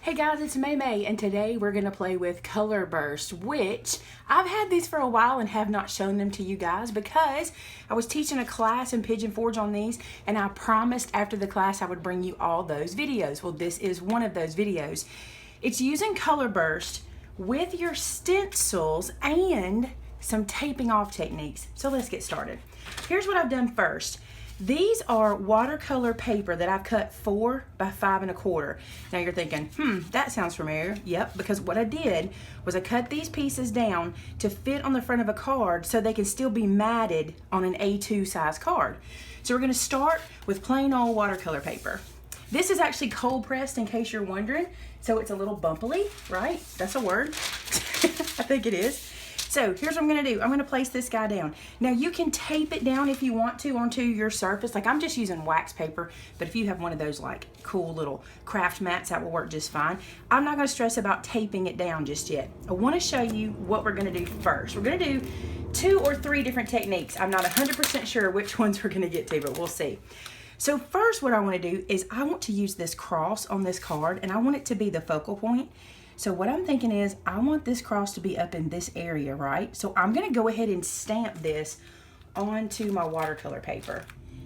Hey guys, it's Maymay, and today we're going to play with Color Burst, which I've had these for a while and have not shown them to you guys because I was teaching a class in Pigeon Forge on these, and I promised after the class I would bring you all those videos. Well, this is one of those videos. It's using Color Burst with your stencils and some taping off techniques. So let's get started. Here's what I've done first. These are watercolor paper that I've cut 4 by 5 1/4. Now you're thinking, that sounds familiar. Yep, because what I did was I cut these pieces down to fit on the front of a card so they can still be matted on an A2 size card. So we're gonna start with plain old watercolor paper. This is actually cold pressed in case you're wondering. So it's a little bumpily, right? That's a word. I think it is. So here's what I'm gonna do. I'm gonna place this guy down. Now you can tape it down if you want to onto your surface. Like I'm just using wax paper, but if you have one of those like cool little craft mats, that will work just fine. I'm not gonna stress about taping it down just yet. I wanna show you what we're gonna do first. We're gonna do 2 or 3 different techniques. I'm not 100% sure which ones we're gonna get to, but we'll see. So first what I wanna do is I want to use this cross on this card and I want it to be the focal point. So what I'm thinking is I want this cross to be up in this area, right? So I'm gonna go ahead and stamp this onto my watercolor paper.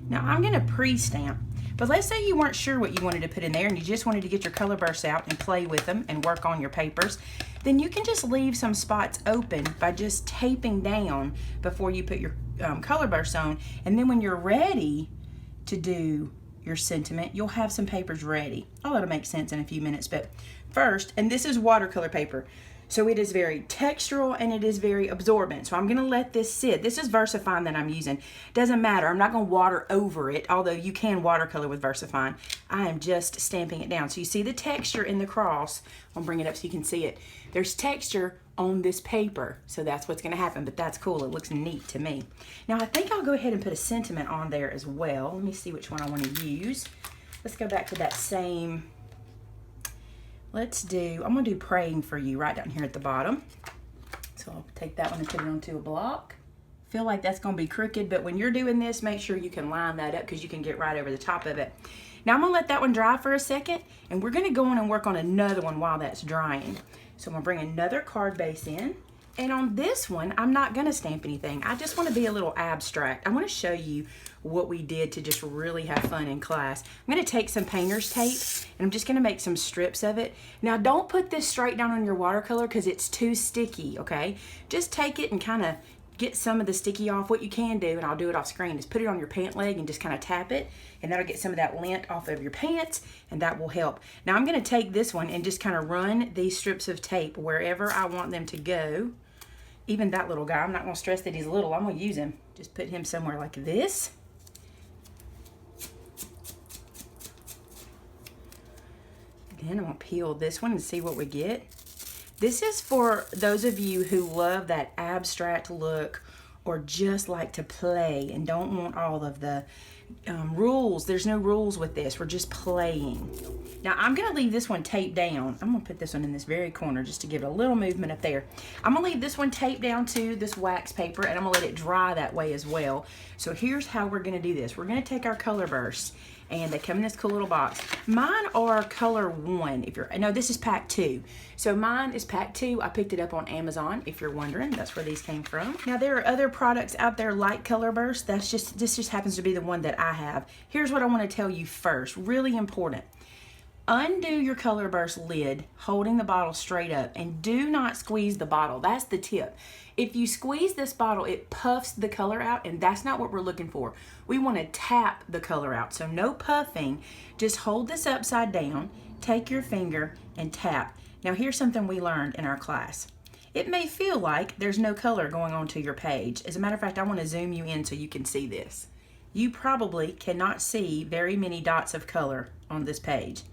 Now I'm gonna pre-stamp, but let's say you weren't sure what you wanted to put in there and you just wanted to get your color bursts out and play with them and work on your papers, then you can just leave some spots open by just taping down before you put your color bursts on. And then when you're ready to do your sentiment, you'll have some papers ready. Oh, that'll make sense in a few minutes, but first, and this is watercolor paper, so it is very textural and it is very absorbent. So I'm gonna let this sit. This is VersaFine that I'm using. Doesn't matter, I'm not gonna water over it, although you can watercolor with VersaFine. I am just stamping it down. So you see the texture in the cross. I'll bring it up so you can see it. There's texture on this paper, so that's what's gonna happen, but that's cool. It looks neat to me. Now I think I'll go ahead and put a sentiment on there as well. Let me see which one I wanna use. Let's go back to that same, I'm gonna do Praying for You right down here at the bottom. So I'll take that one and put it onto a block. Feel like that's gonna be crooked, but when you're doing this, make sure you can line that up because you can get right over the top of it. Now I'm gonna let that one dry for a second, and we're gonna go on and work on another one while that's drying. So I'm gonna bring another card base in, and on this one, I'm not gonna stamp anything. I just wanna be a little abstract. I wanna show you what we did to just really have fun in class. I'm gonna take some painter's tape, and I'm just gonna make some strips of it. Now don't put this straight down on your watercolor because it's too sticky, okay? Just take it and kinda get some of the sticky off. What you can do, and I'll do it off screen, is put it on your pant leg and just kind of tap it, and that'll get some of that lint off of your pants, and that will help. Now I'm gonna take this one and just kind of run these strips of tape wherever I want them to go. Even that little guy, I'm not gonna stress that he's little, I'm gonna use him. Just put him somewhere like this. Then I'm gonna peel this one and see what we get. This is for those of you who love that abstract look or just like to play and don't want all of the rules. There's no rules with this, we're just playing. Now I'm gonna leave this one taped down. I'm gonna put this one in this very corner just to give it a little movement up there. I'm gonna leave this one taped down to this wax paper and I'm gonna let it dry that way as well. So here's how we're gonna do this. We're gonna take our color bursts, and they come in this cool little box. Mine are color 1. No, this is pack 2. So mine is pack 2. I picked it up on Amazon, if you're wondering. That's where these came from. Now there are other products out there like Color Burst. This just happens to be the one that I have. Here's what I want to tell you first, really important. Undo your Color Burst lid, holding the bottle straight up, and do not squeeze the bottle. That's the tip. If you squeeze this bottle, it puffs the color out, and that's not what we're looking for. We want to tap the color out, so no puffing. Just hold this upside down, take your finger, and tap. Now here's something we learned in our class. It may feel like there's no color going onto your page. As a matter of fact, I want to zoom you in so you can see this. You probably cannot see very many dots of color on this page.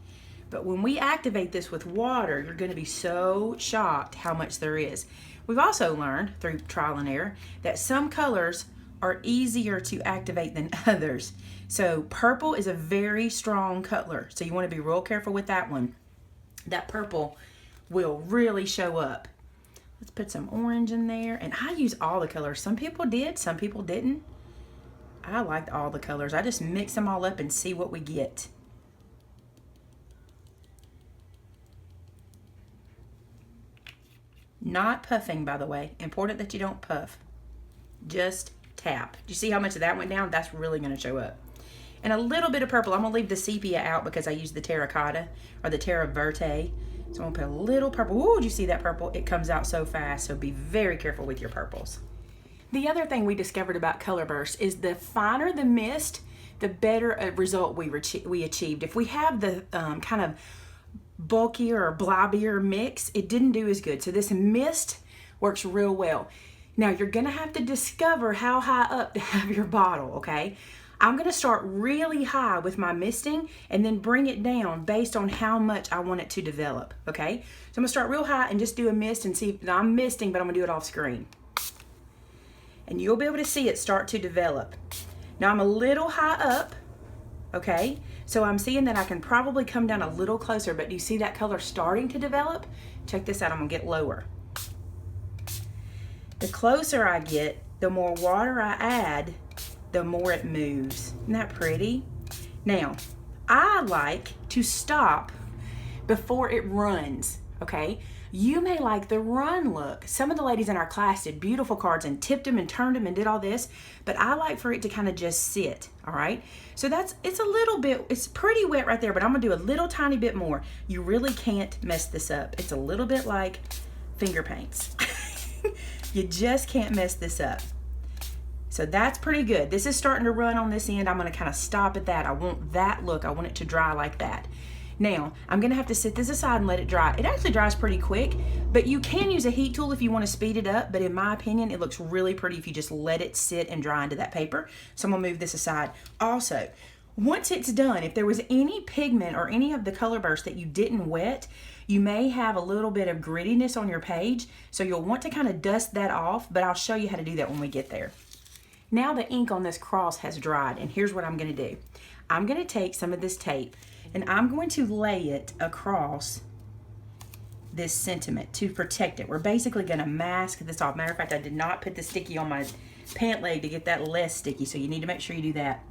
But when we activate this with water, you're going to be so shocked how much there is. We've also learned through trial and error that some colors are easier to activate than others. So purple is a very strong color, so you want to be real careful with that one. That purple will really show up. Let's put some orange in there, and I use all the colors. Some people did, some people didn't. I liked all the colors. I just mix them all up and see what we get. Not puffing, by the way. Important that you don't puff. Just tap. Do you see how much of that went down? That's really going to show up. And a little bit of purple. I'm going to leave the sepia out because I used the terracotta or the terra verte. So I'm going to put a little purple. Ooh, did you see that purple? It comes out so fast, so be very careful with your purples. The other thing we discovered about color bursts is the finer the mist, the better result we achieved. If we have the kind of bulkier or blobbier mix, it didn't do as good. So this mist works real well. Now you're gonna have to discover how high up to have your bottle, okay? I'm gonna start really high with my misting and then bring it down based on how much I want it to develop, okay? So I'm gonna start real high and just do a mist and see, now I'm misting, but I'm gonna do it off screen. And you'll be able to see it start to develop. Now I'm a little high up, okay? So I'm seeing that I can probably come down a little closer, but do you see that color starting to develop? Check this out, I'm gonna get lower. The closer I get, the more water I add, the more it moves. Isn't that pretty? Now, I like to stop before it runs, okay? You may like the run look. Some of the ladies in our class did beautiful cards and tipped them and turned them and did all this, but I like for it to kind of just sit, all right? So it's a little bit, it's pretty wet right there, but I'm gonna do a little tiny bit more. You really can't mess this up. It's a little bit like finger paints. You just can't mess this up. So that's pretty good. This is starting to run on this end. I'm gonna kind of stop at that. I want that look. I want it to dry like that. Now, I'm gonna have to set this aside and let it dry. It actually dries pretty quick, but you can use a heat tool if you wanna speed it up, but in my opinion, it looks really pretty if you just let it sit and dry into that paper. So I'm gonna move this aside. Also, once it's done, if there was any pigment or any of the color burst that you didn't wet, you may have a little bit of grittiness on your page, so you'll want to kind of dust that off, but I'll show you how to do that when we get there. Now the ink on this cross has dried, and here's what I'm gonna do. I'm gonna take some of this tape, and I'm going to lay it across this sentiment to protect it. We're basically gonna mask this off. Matter of fact, I did not put the sticky on my pant leg to get that less sticky, so you need to make sure you do that.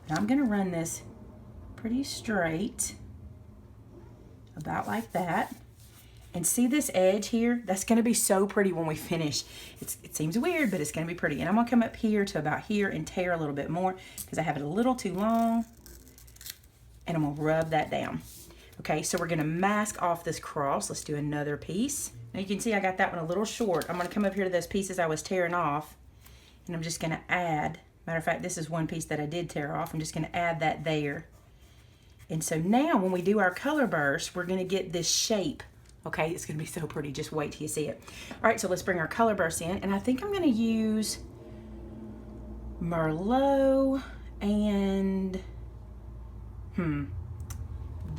And I'm gonna run this pretty straight, about like that. And see this edge here? That's gonna be so pretty when we finish. It seems weird, but it's gonna be pretty. And I'm gonna come up here to about here and tear a little bit more because I have it a little too long. And I'm gonna rub that down. Okay, so we're gonna mask off this cross. Let's do another piece. Now you can see I got that one a little short. I'm gonna come up here to those pieces I was tearing off, and I'm just gonna add, matter of fact, this is one piece that I did tear off. I'm just gonna add that there. And so now when we do our color burst, we're gonna get this shape. Okay, it's gonna be so pretty, just wait till you see it. All right, so let's bring our color burst in, and I think I'm gonna use Merlot and,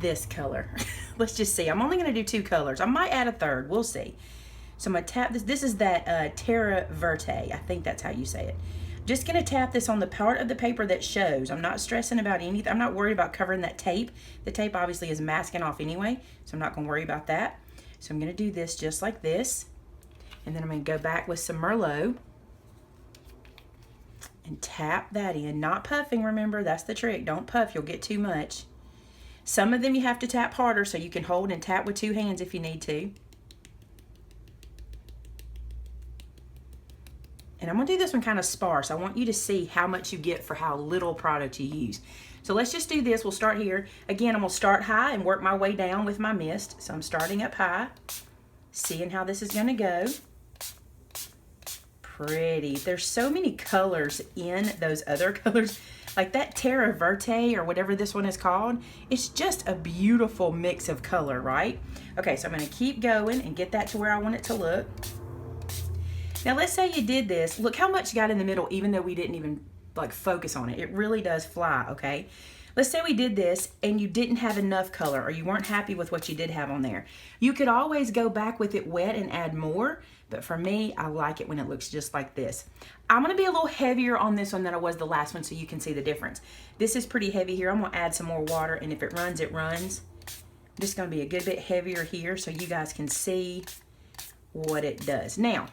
this color. Let's just see, I'm only gonna do 2 colors. I might add a third, we'll see. So I'm gonna tap this, this is that Terra Verte, I think that's how you say it. Just gonna tap this on the part of the paper that shows. I'm not stressing about anything, I'm not worried about covering that tape. The tape obviously is masking off anyway, so I'm not gonna worry about that. So I'm gonna do this just like this, and then I'm gonna go back with some Merlot and tap that in. Not puffing, remember, that's the trick. Don't puff, you'll get too much. Some of them you have to tap harder so you can hold and tap with 2 hands if you need to. And I'm gonna do this one kind of sparse. I want you to see how much you get for how little product you use. So let's just do this. We'll start here. Again, I'm gonna start high and work my way down with my mist. So I'm starting up high, seeing how this is gonna go. Pretty. There's so many colors in those other colors. Like that Terra Verte or whatever this one is called. It's just a beautiful mix of color, right? Okay, so I'm gonna keep going and get that to where I want it to look. Now let's say you did this. Look how much got in the middle even though we didn't even like focus on it. It really does fly, okay? Let's say we did this and you didn't have enough color or you weren't happy with what you did have on there. You could always go back with it wet and add more, but for me, I like it when it looks just like this. I'm gonna be a little heavier on this one than I was the last one so you can see the difference. This is pretty heavy here. I'm gonna add some more water, and if it runs, it runs. I'm just gonna be a good bit heavier here so you guys can see what it does. Now,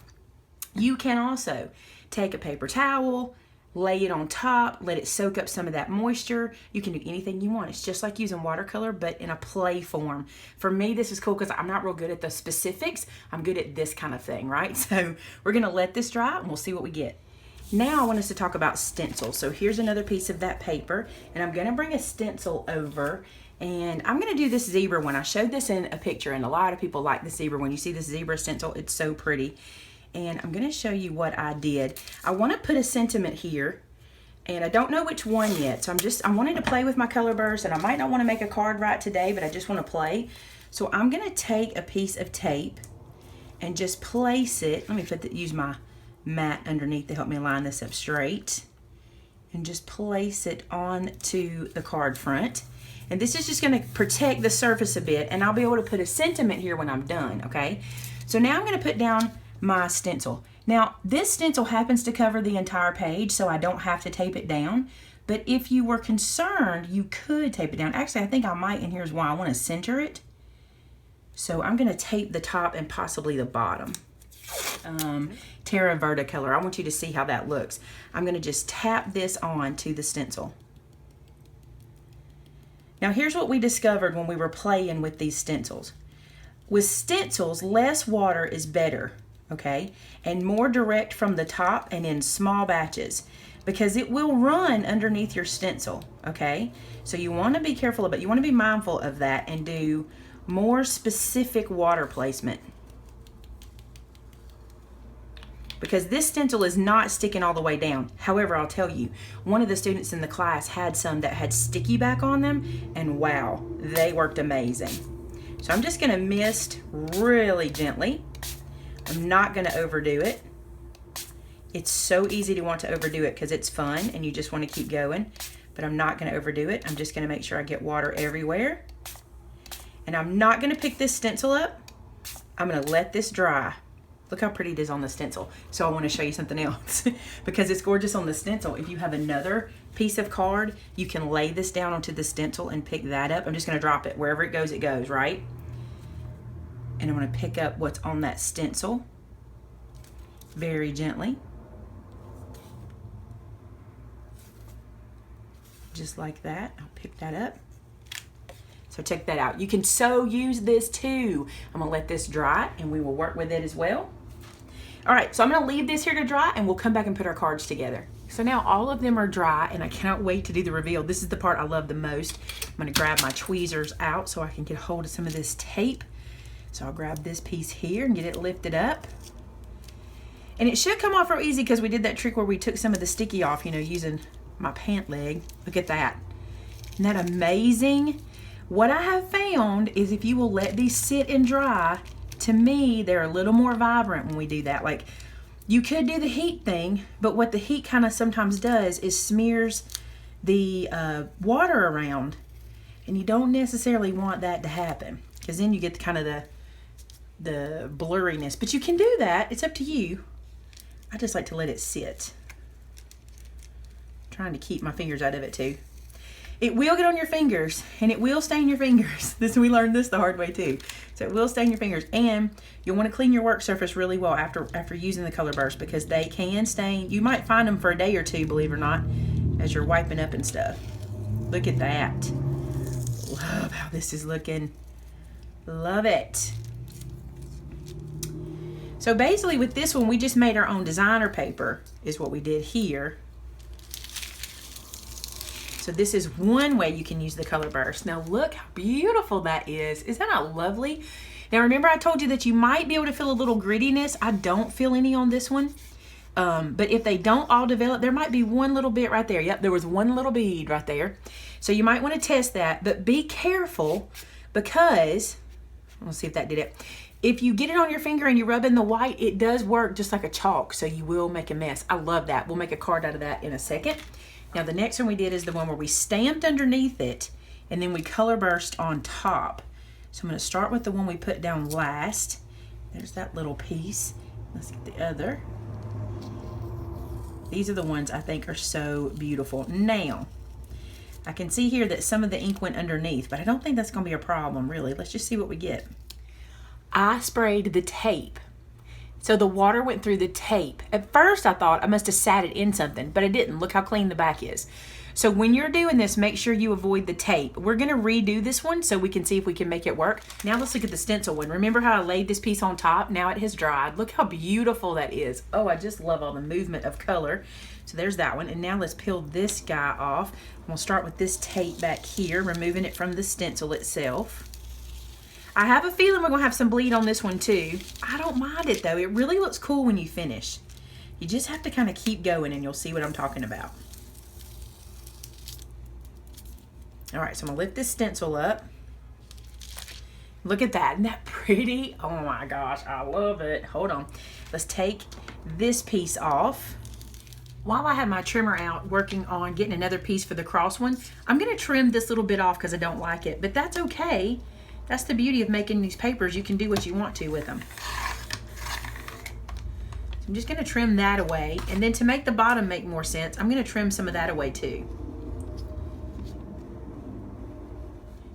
you can also take a paper towel, lay it on top, let it soak up some of that moisture. You can do anything you want. It's just like using watercolor, but in a play form. For me, this is cool because I'm not real good at the specifics. I'm good at this kind of thing, right? So we're gonna let this dry and we'll see what we get. Now I want us to talk about stencils. So here's another piece of that paper, and I'm gonna bring a stencil over, and I'm gonna do this zebra one. I showed this in a picture, and a lot of people like the zebra one. You see this zebra stencil, it's so pretty. And I'm gonna show you what I did. I wanna put a sentiment here, and I don't know which one yet. So I'm wanting to play with my color burst, and I might not wanna make a card right today, but I just wanna play. So I'm gonna take a piece of tape and just place it. Let me use my mat underneath to help me line this up straight. And just place it onto the card front. And this is just gonna protect the surface a bit, and I'll be able to put a sentiment here when I'm done, okay? So now I'm gonna put down my stencil. Now this stencil happens to cover the entire page, so I don't have to tape it down, but if you were concerned, you could tape it down. Actually, I think I might, and here's why. I want to center it, so I'm going to tape the top and possibly the bottom. Terra Verde color, I want you to see how that looks. I'm going to just tap this on to the stencil. Now here's what we discovered when we were playing with these stencils. With stencils, less water is better, okay? And more direct from the top and in small batches, because it will run underneath your stencil, okay? So you want to be careful of it. You want to be mindful of that and do more specific water placement. Because this stencil is not sticking all the way down. However, I'll tell you, one of the students in the class had some that had sticky back on them, and wow, they worked amazing. So I'm just gonna mist really gently. I'm not gonna overdo it. It's so easy to want to overdo it because it's fun and you just want to keep going, but I'm not gonna overdo it. I'm just gonna make sure I get water everywhere. And I'm not gonna pick this stencil up. I'm gonna let this dry. Look how pretty it is on the stencil. So I want to show you something else because it's gorgeous on the stencil. If you have another piece of card, you can lay this down onto the stencil and pick that up. I'm just going to drop it. Wherever it goes, right? And I'm going to pick up what's on that stencil very gently. Just like that. I'll pick that up. So check that out. You can so use this too. I'm gonna let this dry and we will work with it as well. All right, so I'm gonna leave this here to dry and we'll come back and put our cards together. So now all of them are dry and I cannot wait to do the reveal. This is the part I love the most. I'm gonna grab my tweezers out so I can get a hold of some of this tape. So I'll grab this piece here and get it lifted up. And it should come off real easy because we did that trick where we took some of the sticky off, you know, using my pant leg. Look at that. Isn't that amazing? What I have found is if you will let these sit and dry, to me, they're a little more vibrant when we do that. Like, you could do the heat thing, but what the heat kind of sometimes does is smears the water around, and you don't necessarily want that to happen because then you get kind of the blurriness. But you can do that. It's up to you. I just like to let it sit. I'm trying to keep my fingers out of it too. It will get on your fingers and it will stain your fingers. We learned this the hard way too. So it will stain your fingers, and you'll want to clean your work surface really well after using the color burst because they can stain. You might find them for a day or two, believe it or not, as you're wiping up and stuff. Look at that. Love how this is looking. Love it. So basically with this one, we just made our own designer paper is what we did here. So this is one way you can use the color burst. Now look how beautiful that is. Isn't that not lovely? Now remember I told you that you might be able to feel a little grittiness. I don't feel any on this one. But if they don't all develop, there might be one little bit right there. Yep, there was one little bead right there. So you might want to test that, but be careful because, let's see if that did it. If you get it on your finger and you rub in the white, it does work just like a chalk, so you will make a mess. I love that. We'll make a card out of that in a second. Now the next one we did is the one where we stamped underneath it and then we color burst on top. So I'm going to start with the one we put down last. There's that little piece. Let's get the other. These are the ones I think are so beautiful. Now, I can see here that some of the ink went underneath, but I don't think that's going to be a problem really. Let's just see what we get. I sprayed the tape. So the water went through the tape. At first I thought I must have sat it in something, but I didn't. Look how clean the back is. So when you're doing this, make sure you avoid the tape. We're gonna redo this one so we can see if we can make it work. Now let's look at the stencil one. Remember how I laid this piece on top? Now it has dried. Look how beautiful that is. Oh, I just love all the movement of color. So there's that one. And now let's peel this guy off. We'll start with this tape back here, removing it from the stencil itself. I have a feeling we're gonna have some bleed on this one too. I don't mind it though. It really looks cool when you finish. You just have to kind of keep going and you'll see what I'm talking about. All right, so I'm gonna lift this stencil up. Look at that, isn't that pretty? Oh my gosh, I love it. Hold on, let's take this piece off. While I have my trimmer out working on getting another piece for the cross one, I'm gonna trim this little bit off because I don't like it, but that's okay. That's the beauty of making these papers. You can do what you want to with them. So I'm just gonna trim that away, and then to make the bottom make more sense, I'm gonna trim some of that away too.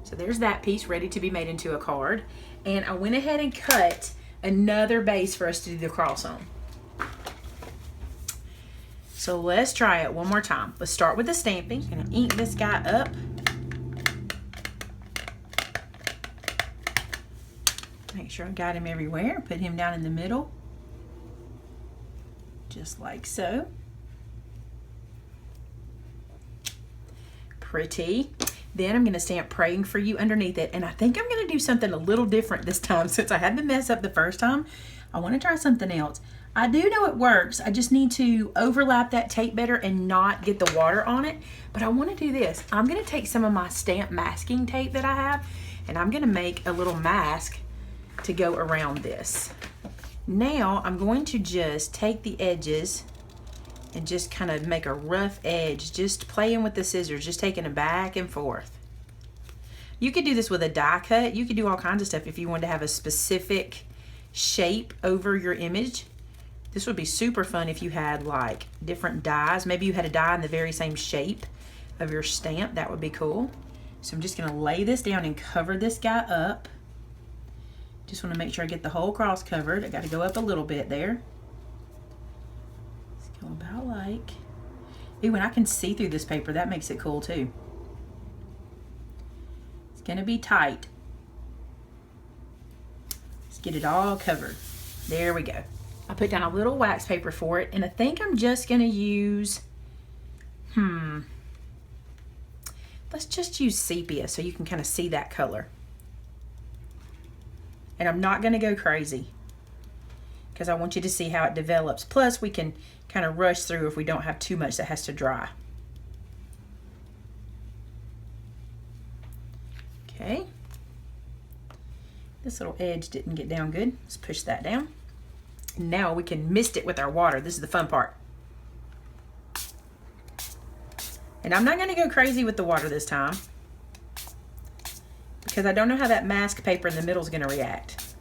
So there's that piece ready to be made into a card. And I went ahead and cut another base for us to do the cross on. So let's try it one more time. Let's start with the stamping. I'm gonna ink this guy up. Make sure I got him everywhere. Put him down in the middle. Just like so. Pretty. Then I'm going to stamp Praying for You underneath it. And I think I'm going to do something a little different this time. Since I had to mess up the first time, I want to try something else. I do know it works. I just need to overlap that tape better and not get the water on it. But I want to do this. I'm going to take some of my stamp masking tape that I have, and I'm going to make a little mask to go around this. Now I'm going to just take the edges and just kind of make a rough edge, just playing with the scissors, just taking them back and forth. You could do this with a die cut. You could do all kinds of stuff if you wanted to have a specific shape over your image. This would be super fun if you had like different dies. Maybe you had a die in the very same shape of your stamp. That would be cool. So I'm just gonna lay this down and cover this guy up. Just want to make sure I get the whole cross covered. I got to go up a little bit there. Let's go about like. Ooh, and I can see through this paper. That makes it cool too. It's going to be tight. Let's get it all covered. There we go. I put down a little wax paper for it, and I think I'm just going to use, let's just use sepia so you can kind of see that color. And I'm not going to go crazy because I want you to see how it develops. Plus, we can kind of rush through if we don't have too much that has to dry. Okay. This little edge didn't get down good. Let's push that down. And now we can mist it with our water. This is the fun part. And I'm not going to go crazy with the water this time, because I don't know how that mask paper in the middle is going to react.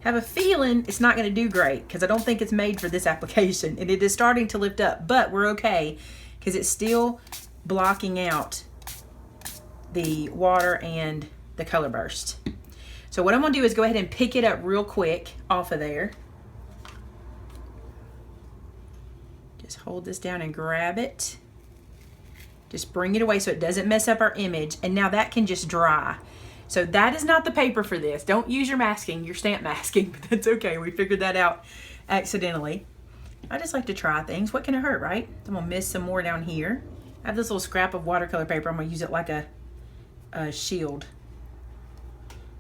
I have a feeling it's not going to do great because I don't think it's made for this application, and it is starting to lift up, but we're okay because it's still blocking out the water and the color burst. So what I'm going to do is go ahead and pick it up real quick off of there. Just hold this down and grab it. Just bring it away so it doesn't mess up our image, and now that can just dry. So that is not the paper for this. Don't use your masking, your stamp masking, but that's okay. We figured that out accidentally. I just like to try things. What can it hurt, right? I'm gonna mist some more down here. I have this little scrap of watercolor paper. I'm gonna use it like a shield.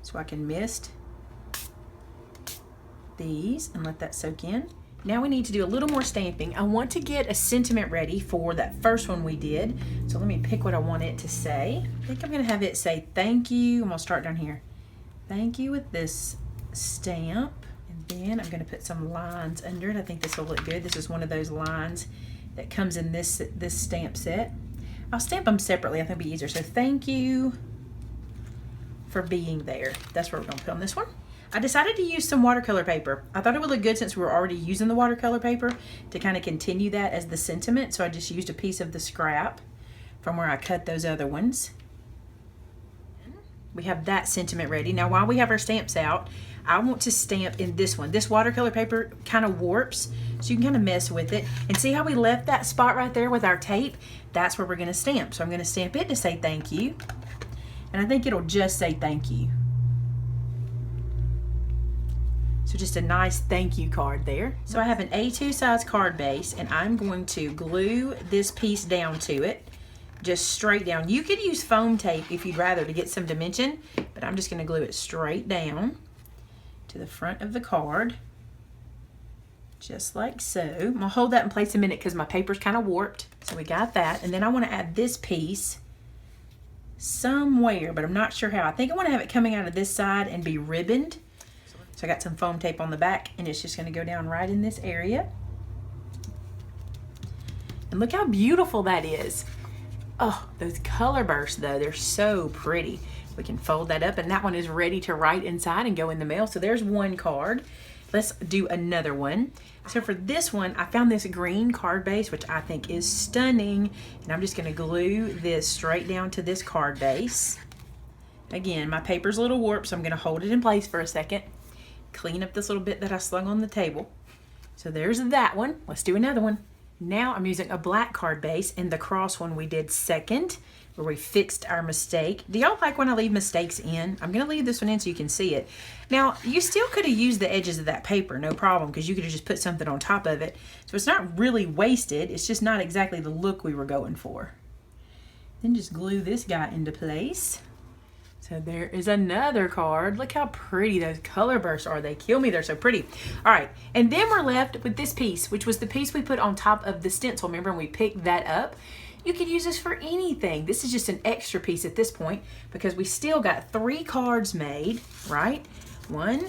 So I can mist these and let that soak in. Now we need to do a little more stamping. I want to get a sentiment ready for that first one we did. So let me pick what I want it to say. I think I'm gonna have it say thank you. I'm gonna start down here. Thank you with this stamp. And then I'm gonna put some lines under it. I think this will look good. This is one of those lines that comes in this stamp set. I'll stamp them separately. I think it'll be easier. So thank you for being there. That's what we're gonna put on this one. I decided to use some watercolor paper. I thought it would look good since we were already using the watercolor paper to kind of continue that as the sentiment. So I just used a piece of the scrap from where I cut those other ones. We have that sentiment ready. Now while we have our stamps out, I want to stamp in this one. This watercolor paper kind of warps, so you can kind of mess with it. And see how we left that spot right there with our tape? That's where we're gonna stamp. So I'm gonna stamp it to say thank you. And I think it'll just say thank you. So just a nice thank you card there. So I have an A2 size card base, and I'm going to glue this piece down to it, just straight down. You could use foam tape if you'd rather to get some dimension, but I'm just gonna glue it straight down to the front of the card, just like so. I'm gonna hold that in place a minute because my paper's kind of warped. So we got that, and then I wanna add this piece somewhere, but I'm not sure how. I think I wanna have it coming out of this side and be ribboned. So I got some foam tape on the back, and it's just gonna go down right in this area. And look how beautiful that is. Oh, those color bursts though, they're so pretty. We can fold that up, and that one is ready to write inside and go in the mail. So there's one card. Let's do another one. So for this one, I found this green card base, which I think is stunning. And I'm just gonna glue this straight down to this card base. Again, my paper's a little warped, so I'm gonna hold it in place for a second. Clean up this little bit that I slung on the table. So there's that one. Let's do another one. Now I'm using a black card base, and the cross one we did second, where we fixed our mistake. Do y'all like when I leave mistakes in? I'm gonna leave this one in so you can see it. Now, you still could have used the edges of that paper, no problem, because you could have just put something on top of it. So it's not really wasted, it's just not exactly the look we were going for. Then just glue this guy into place. So there is another card. Look how pretty those color bursts are. They kill me, they're so pretty. All right, and then we're left with this piece, which was the piece we put on top of the stencil. Remember when we picked that up? You could use this for anything. This is just an extra piece at this point because we still got 3 cards made, right? 1,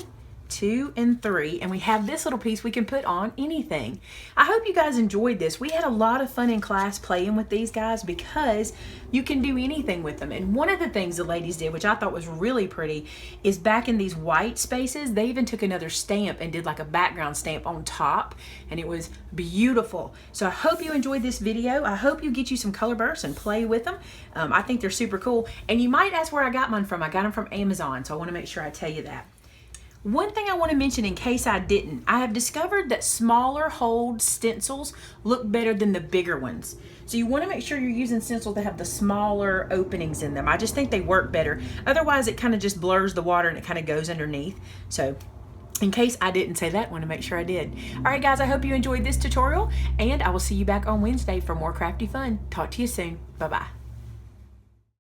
2, and 3, and we have this little piece we can put on anything. I hope you guys enjoyed this. We had a lot of fun in class playing with these guys because you can do anything with them. And one of the things the ladies did, which I thought was really pretty, is back in these white spaces, they even took another stamp and did like a background stamp on top, and it was beautiful. So I hope you enjoyed this video. I hope you get you some color bursts and play with them. I think they're super cool. And you might ask where I got mine from. I got them from Amazon, so I want to make sure I tell you that. One thing I want to mention in case I didn't, I have discovered that smaller hold stencils look better than the bigger ones. So you want to make sure you're using stencils that have the smaller openings in them. I just think they work better. Otherwise, it kind of just blurs the water and it kind of goes underneath. So in case I didn't say that, I want to make sure I did. All right, guys, I hope you enjoyed this tutorial, and I will see you back on Wednesday for more crafty fun. Talk to you soon. Bye-bye.